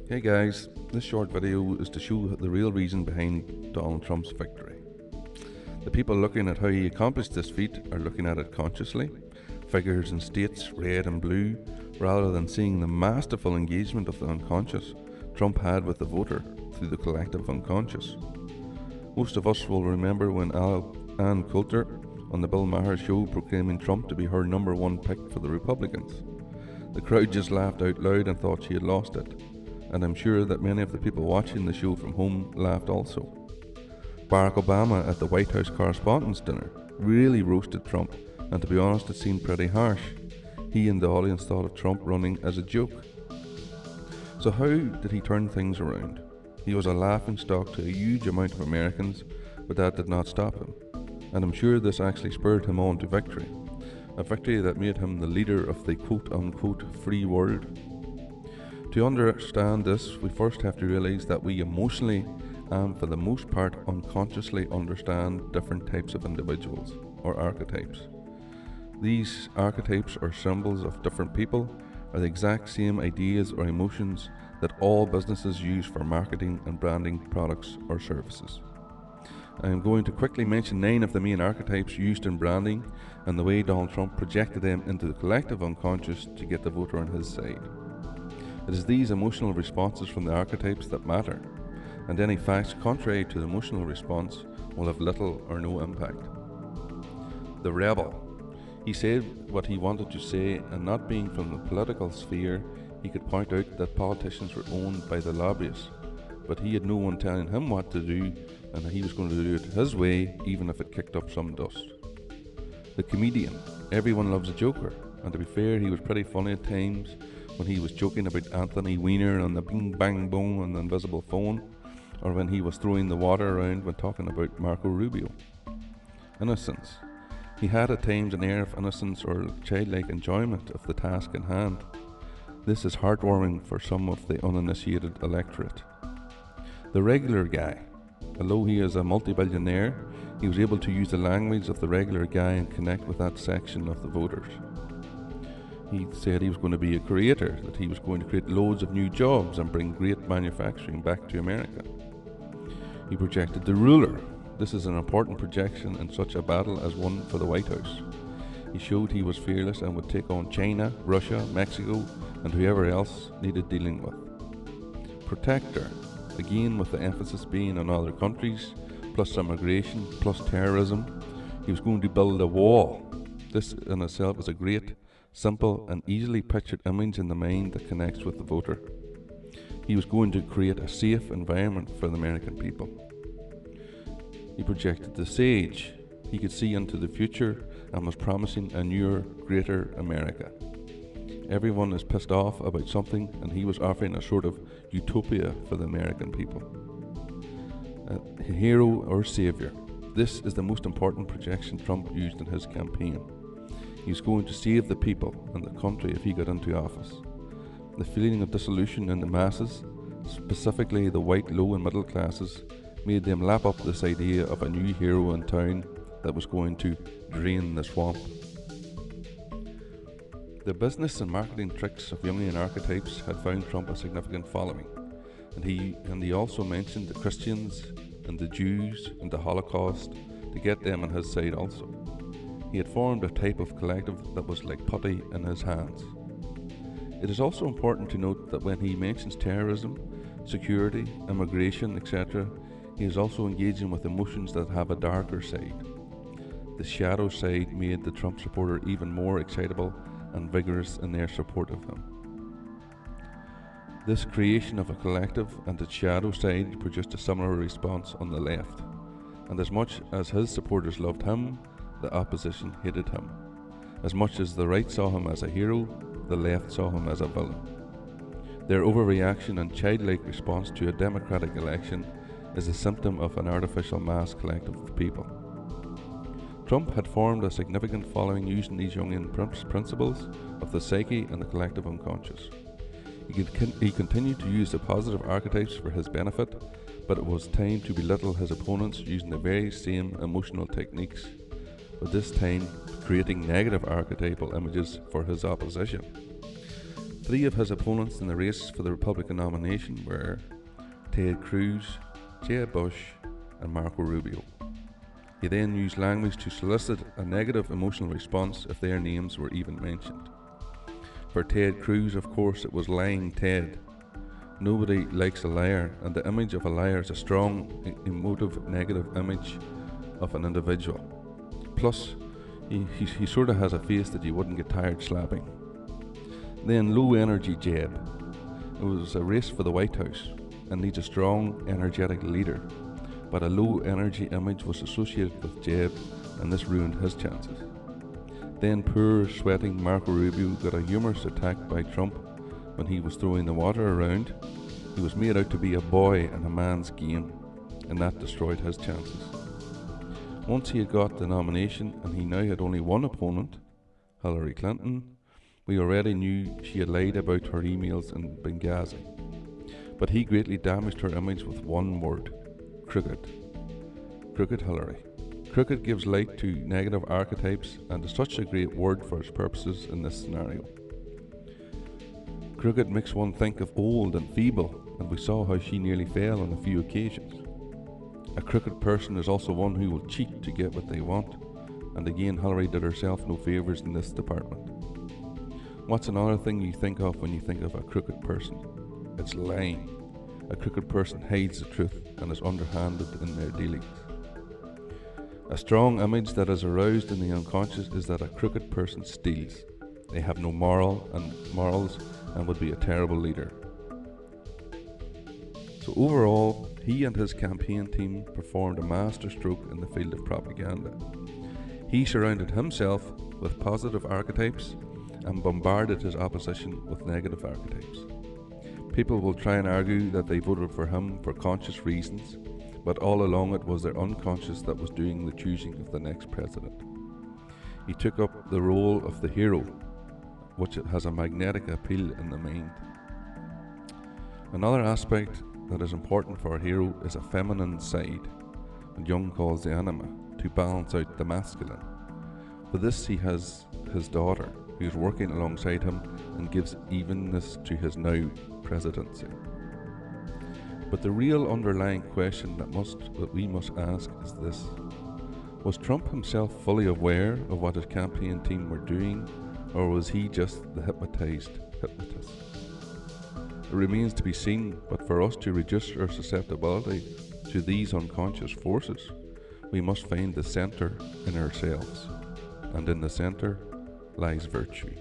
Hey guys, this short video is to show the real reason behind Donald Trump's victory. The people looking at how he accomplished this feat are looking at it consciously, figures and states, red and blue, rather than seeing the masterful engagement of the unconscious Trump had with the voter through the collective unconscious. Most of us will remember when Ann Coulter on the Bill Maher show proclaiming Trump to be her number one pick for the Republicans. The crowd just laughed out loud and thought she had lost it, and I'm sure that many of the people watching the show from home laughed also. Barack Obama at the White House Correspondents' Dinner really roasted Trump, and to be honest it seemed pretty harsh. He and the audience thought of Trump running as a joke. So how did he turn things around? He was a laughingstock to a huge amount of Americans, but that did not stop him. And I'm sure this actually spurred him on to victory. A victory that made him the leader of the quote-unquote free world. To understand this, we first have to realise that we emotionally and for the most part unconsciously understand different types of individuals, or archetypes. These archetypes or symbols of different people are the exact same ideas or emotions that all businesses use for marketing and branding products or services. I am going to quickly mention 9 of the main archetypes used in branding and the way Donald Trump projected them into the collective unconscious to get the voter on his side. It is these emotional responses from the archetypes that matter, and any facts contrary to the emotional response will have little or no impact. The rebel. He said what he wanted to say, and not being from the political sphere, he could point out that politicians were owned by the lobbyists, but he had no one telling him what to do, and he was going to do it his way, even if it kicked up some dust. The comedian. Everyone loves a joker, and to be fair, he was pretty funny at times when he was joking about Anthony Weiner and the bing bang boom on the invisible phone, or when he was throwing the water around when talking about Marco Rubio. Innocence. He had at times an air of innocence or childlike enjoyment of the task in hand. This is heartwarming for some of the uninitiated electorate. The regular guy. Although he is a multi-billionaire, he was able to use the language of the regular guy and connect with that section of the voters. He said he was going to be a creator, that he was going to create loads of new jobs and bring great manufacturing back to America. He projected the ruler. This is an important projection in such a battle as one for the White House. He showed he was fearless and would take on China, Russia, Mexico, and whoever else needed dealing with. Protector. Again, with the emphasis being on other countries, plus immigration, plus terrorism, he was going to build a wall. This in itself is a great, simple and easily pictured image in the mind that connects with the voter. He was going to create a safe environment for the American people. He projected the sage. He could see into the future and was promising a newer, greater America. Everyone is pissed off about something, and he was offering a sort of utopia for the American people. A hero or savior. This is the most important projection Trump used in his campaign. He was going to save the people and the country if he got into office. The feeling of dissolution in the masses, specifically the white low and middle classes, made them lap up this idea of a new hero in town that was going to drain the swamp. The business and marketing tricks of Jungian archetypes had found Trump a significant following, and he also mentioned the Christians and the Jews and the Holocaust to get them on his side also. He had formed a type of collective that was like putty in his hands. It is also important to note that when he mentions terrorism, security, immigration, etc., he is also engaging with emotions that have a darker side. The shadow side made the Trump supporter even more excitable and vigorous in their support of him. This creation of a collective and its shadow side produced a similar response on the left, and as much as his supporters loved him, the opposition hated him. As much as the right saw him as a hero, the left saw him as a villain. Their overreaction and childlike response to a democratic election is a symptom of an artificial mass collective of people. Trump had formed a significant following using these Jungian principles of the psyche and the collective unconscious. He continued to use the positive archetypes for his benefit, but it was time to belittle his opponents using the very same emotional techniques, but this time creating negative archetypal images for his opposition. Three of his opponents in the race for the Republican nomination were Ted Cruz, Jeb Bush, and Marco Rubio. He then used language to solicit a negative emotional response if their names were even mentioned. For Ted Cruz, of course, it was lying Ted. Nobody likes a liar, and the image of a liar is a strong, emotive, negative image of an individual. Plus, he sort of has a face that you wouldn't get tired slapping. Then low energy Jeb. It was a race for the White House and needs a strong, energetic leader. But a low energy image was associated with Jeb, and this ruined his chances. Then poor, sweating Marco Rubio got a humorous attack by Trump when he was throwing the water around. He was made out to be a boy in a man's game, and that destroyed his chances. Once he had got the nomination and he now had only one opponent, Hillary Clinton, we already knew she had lied about her emails in Benghazi. But he greatly damaged her image with one word: crooked. Crooked Hillary. Crooked gives light to negative archetypes and is such a great word for its purposes in this scenario. Crooked makes one think of old and feeble, and we saw how she nearly fell on a few occasions. A crooked person is also one who will cheat to get what they want, and again Hillary did herself no favours in this department. What's another thing you think of when you think of a crooked person? It's lying. A crooked person hides the truth and is underhanded in their dealings. A strong image that is aroused in the unconscious is that a crooked person steals. They have no morals and would be a terrible leader. So overall, he and his campaign team performed a masterstroke in the field of propaganda. He surrounded himself with positive archetypes and bombarded his opposition with negative archetypes. People will try and argue that they voted for him for conscious reasons, but all along it was their unconscious that was doing the choosing of the next president. He took up the role of the hero, which has a magnetic appeal in the mind. Another aspect that is important for a hero is a feminine side, what Jung calls the anima, to balance out the masculine. For this he has his daughter, who is working alongside him and gives evenness to his now presidency. But the real underlying question that we must ask is this: was Trump himself fully aware of what his campaign team were doing, or was he just the hypnotist? It remains to be seen, but for us to reduce our susceptibility to these unconscious forces, we must find the centre in ourselves, and in the centre lies virtue.